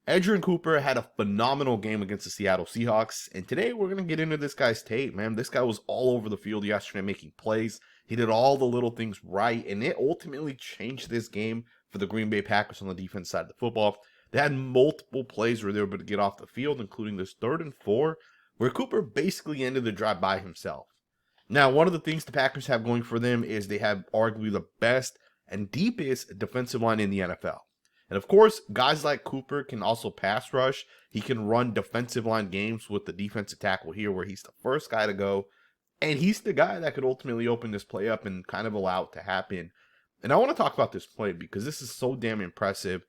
Edgerrin Cooper had a phenomenal game against the Seattle Seahawks, and today we're going to get into this guy's tape, man. This guy was all over the field yesterday making plays. He did all the little things right, and it ultimately changed this game for the Green Bay Packers on the defense side of the football. They had multiple plays where they were able to get off the field, including this 3rd and 4, where Cooper basically ended the drive by himself. Now, one of the things the Packers have going for them is they have arguably the best and deepest defensive line in the NFL. And of course, guys like Cooper can also pass rush. He can run defensive line games with the defensive tackle here where he's the first guy to go. And he's the guy that could ultimately open this play up and kind of allow it to happen. And I want to talk about this play because this is so damn impressive.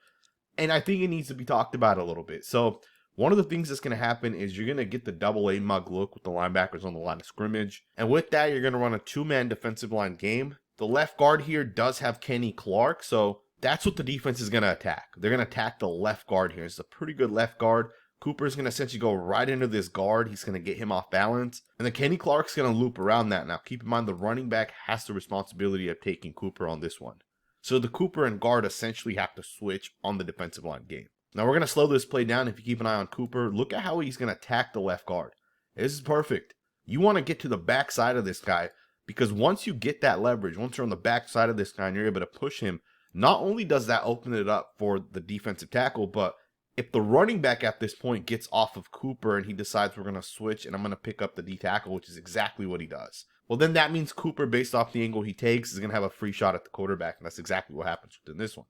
And I think it needs to be talked about a little bit. So one of the things that's going to happen is you're going to get the double A mug look with the linebackers on the line of scrimmage. And with that, you're going to run a 2-man defensive line game. The left guard here does have Kenny Clark, so that's what the defense is going to attack. They're going to attack the left guard here. It's a pretty good left guard. Cooper is going to essentially go right into this guard. He's going to get him off balance. And then Kenny Clark's going to loop around that. Now, keep in mind, the running back has the responsibility of taking Cooper on this one. So the Cooper and guard essentially have to switch on the defensive line game. Now, we're going to slow this play down. If you keep an eye on Cooper, look at how he's going to attack the left guard. This is perfect. You want to get to the back side of this guy because once you get that leverage, once you're on the back side of this guy and you're able to push him, not only does that open it up for the defensive tackle, but if the running back at this point gets off of Cooper and he decides we're going to switch and I'm going to pick up the D tackle, which is exactly what he does, well, then that means Cooper, based off the angle he takes, is going to have a free shot at the quarterback, and that's exactly what happens within this one.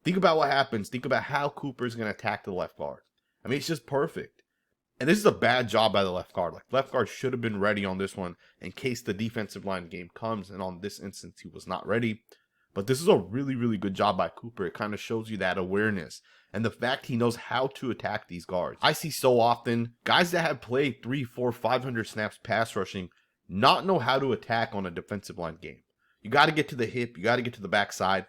Think about what happens. Think about how Cooper is going to attack the left guard. I mean, it's just perfect. And this is a bad job by the left guard. Like, left guard should have been ready on this one in case the defensive line game comes, and on this instance, he was not ready. But this is a really, really good job by Cooper. It kind of shows you that awareness and the fact he knows how to attack these guards. I see so often guys that have played 3, 4, 500 snaps pass rushing not know how to attack on a defensive line game. You got to get to the hip. You got to get to the backside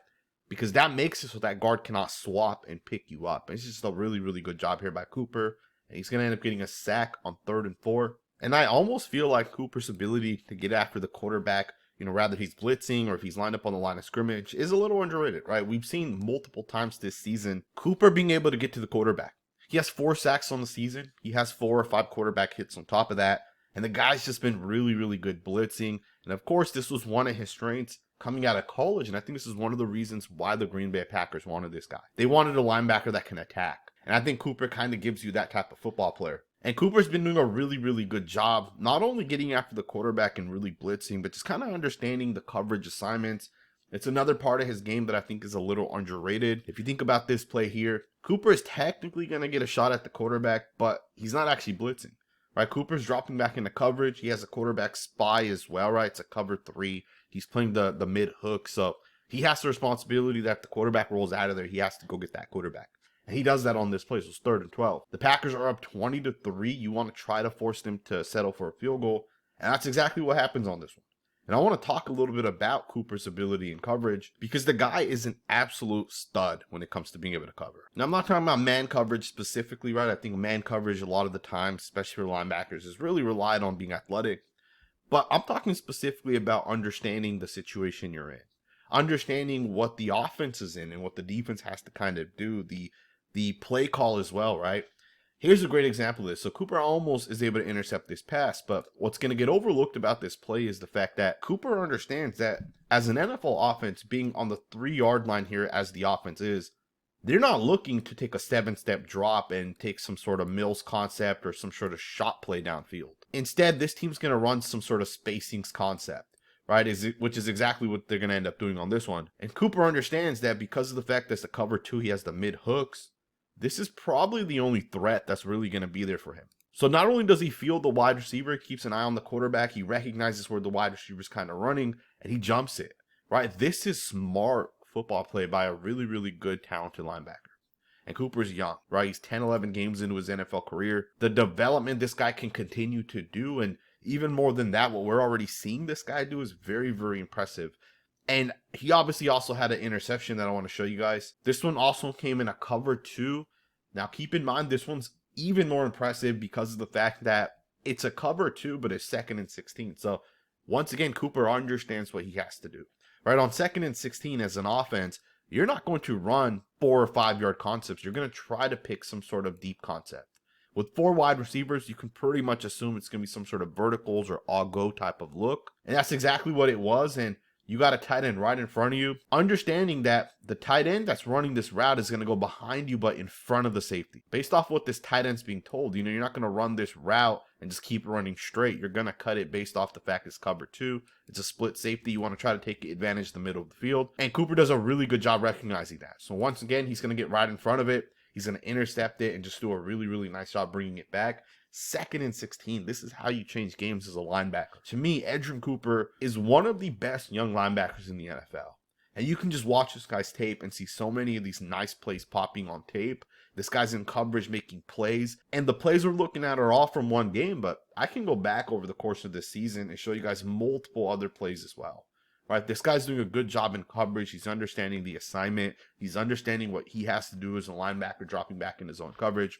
because that makes it so that guard cannot swap and pick you up. It's just a really, really good job here by Cooper. And he's going to end up getting a sack on 3rd and 4. And I almost feel like Cooper's ability to get after the quarterback, rather he's blitzing or if he's lined up on the line of scrimmage, is a little underrated, right? We've seen multiple times this season Cooper being able to get to the quarterback. He has 4 sacks on the season. He has 4 or 5 quarterback hits on top of that. And the guy's just been really, really good blitzing. And of course, this was one of his strengths coming out of college. And I think this is one of the reasons why the Green Bay Packers wanted this guy. They wanted a linebacker that can attack. And I think Cooper kind of gives you that type of football player. And Cooper's been doing a really, really good job, not only getting after the quarterback and really blitzing, but just kind of understanding the coverage assignments. It's another part of his game that I think is a little underrated. If you think about this play here, Cooper is technically going to get a shot at the quarterback, but he's not actually blitzing, right? Cooper's dropping back into coverage. He has a quarterback spy as well, right? It's a cover 3. He's playing the mid hook, so he has the responsibility that if the quarterback rolls out of there, he has to go get that quarterback. And he does that on this play, so it's 3rd and 12. The Packers are up 20-3. You want to try to force them to settle for a field goal, and that's exactly what happens on this one. And I want to talk a little bit about Cooper's ability in coverage because the guy is an absolute stud when it comes to being able to cover. Now, I'm not talking about man coverage specifically, right? I think man coverage a lot of the time, especially for linebackers, is really relied on being athletic. But I'm talking specifically about understanding the situation you're in. Understanding what the offense is in and what the defense has to kind of do, the play call as well, right? Here's a great example of this. So Cooper almost is able to intercept this pass, but what's going to get overlooked about this play is the fact that Cooper understands that as an NFL offense, being on the 3-yard line here as the offense is, they're not looking to take a 7-step drop and take some sort of Mills concept or some sort of shot play downfield. Instead, this team's going to run some sort of spacings concept, right? Which is exactly what they're going to end up doing on this one. And Cooper understands that because of the fact that the cover 2, he has the mid hooks, this is probably the only threat that's really going to be there for him. So not only does he feel the wide receiver, he keeps an eye on the quarterback, he recognizes where the wide receiver is kind of running, and he jumps it, right? This is smart football play by a really, really good, talented linebacker. And Cooper's young, right? He's 10, 11 games into his NFL career. The development this guy can continue to do, and even more than that, what we're already seeing this guy do is very, very impressive. And he obviously also had an interception that I want to show you guys. This one also came in a cover 2. Now, keep in mind, this one's even more impressive because of the fact that it's a cover 2, but it's 2nd and 16. So, once again, Cooper understands what he has to do. Right, on 2nd and 16 as an offense, you're not going to run 4 or 5 yard concepts. You're going to try to pick some sort of deep concept. With 4 wide receivers, you can pretty much assume it's going to be some sort of verticals or all-go type of look. And that's exactly what it was. And you got a tight end right in front of you, understanding that the tight end that's running this route is going to go behind you, but in front of the safety. Based off what this tight end's being told, you're not going to run this route and just keep running straight. You're going to cut it based off the fact it's cover 2. It's a split safety. You want to try to take advantage of the middle of the field. And Cooper does a really good job recognizing that. So once again, he's going to get right in front of it. He's going to intercept it and just do a really, really nice job bringing it back. 2nd and 16. This is how you change games as a linebacker. To me, Edgerrin Cooper is one of the best young linebackers in the NFL. And you can just watch this guy's tape and see so many of these nice plays popping on tape. This guy's in coverage making plays. And the plays we're looking at are all from one game, but I can go back over the course of this season and show you guys multiple other plays as well. Right, this guy's doing a good job in coverage. He's understanding the assignment. He's understanding what he has to do as a linebacker, dropping back in his own coverage.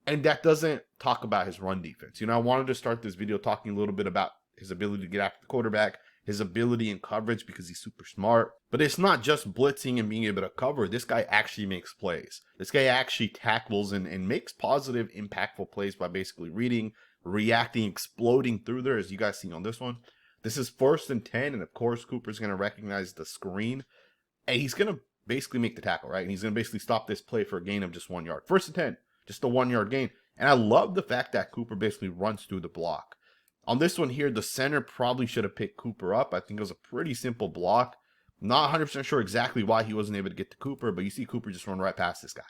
And that doesn't talk about his run defense. I wanted to start this video talking a little bit about his ability to get after the quarterback, his ability in coverage because he's super smart. But it's not just blitzing and being able to cover. This guy actually makes plays. This guy actually tackles and makes positive, impactful plays by basically reading, reacting, exploding through there, as you guys see on this one. This is 1st and 10, and of course, Cooper's going to recognize the screen, and he's going to basically make the tackle, right? And he's going to basically stop this play for a gain of just 1 yard. 1st and 10, just a 1 yard gain. And I love the fact that Cooper basically runs through the block. On this one here, the center probably should have picked Cooper up. I think it was a pretty simple block. Not 100% sure exactly why he wasn't able to get to Cooper, but you see Cooper just run right past this guy.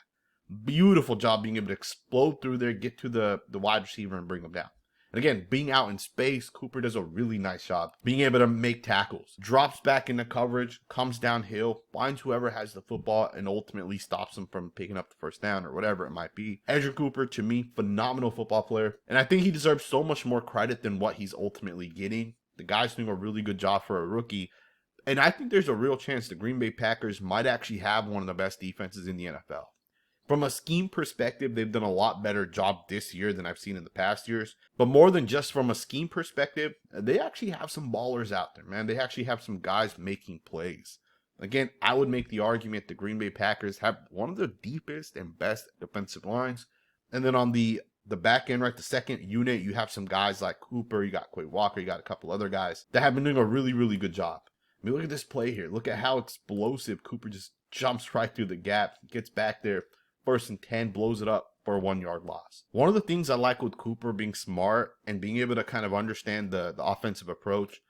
Beautiful job being able to explode through there, get to the wide receiver, and bring him down. And again, being out in space, Cooper does a really nice job being able to make tackles. Drops back into coverage, comes downhill, finds whoever has the football, and ultimately stops them from picking up the 1st down or whatever it might be. Edgerrin Cooper, to me, phenomenal football player. And I think he deserves so much more credit than what he's ultimately getting. The guy's doing a really good job for a rookie. And I think there's a real chance the Green Bay Packers might actually have one of the best defenses in the NFL. From a scheme perspective, they've done a lot better job this year than I've seen in the past years. But more than just from a scheme perspective, they actually have some ballers out there, man. They actually have some guys making plays. Again, I would make the argument the Green Bay Packers have one of the deepest and best defensive lines. And then on the back end, right, the second unit, you have some guys like Cooper, you got Quay Walker, you got a couple other guys that have been doing a really, really good job. I mean, look at this play here. Look at how explosive Cooper just jumps right through the gap, gets back there. 1st and 10, blows it up for a 1 yard loss. One of the things I like with Cooper being smart and being able to kind of understand the offensive approach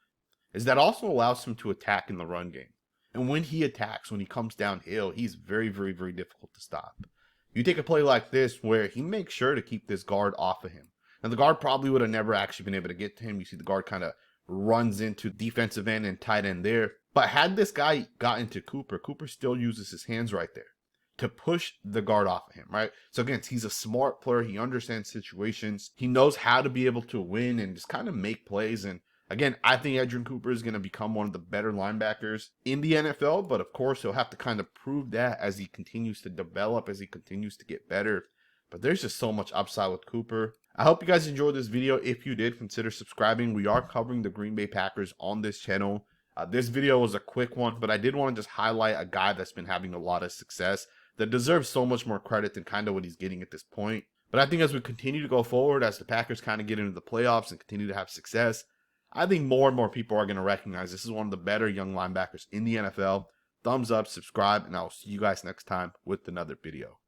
is that also allows him to attack in the run game. And when he attacks, when he comes downhill, he's very, very, very difficult to stop. You take a play like this where he makes sure to keep this guard off of him. And the guard probably would have never actually been able to get to him. You see the guard kind of runs into defensive end and tight end there. But had this guy gotten to Cooper, Cooper still uses his hands right there to push the guard off of him, right? So again, he's a smart player. He understands situations. He knows how to be able to win and just kind of make plays. And again, I think Edgerrin Cooper is going to become one of the better linebackers in the NFL. But of course, he'll have to kind of prove that as he continues to develop, as he continues to get better. But there's just so much upside with Cooper. I hope you guys enjoyed this video. If you did, consider subscribing. We are covering the Green Bay Packers on this channel. This video was a quick one, but I did want to just highlight a guy that's been having a lot of success that deserves so much more credit than kind of what he's getting at this point. But I think as we continue to go forward, as the Packers kind of get into the playoffs and continue to have success, I think more and more people are going to recognize this is one of the better young linebackers in the NFL. Thumbs up, subscribe, and I'll see you guys next time with another video.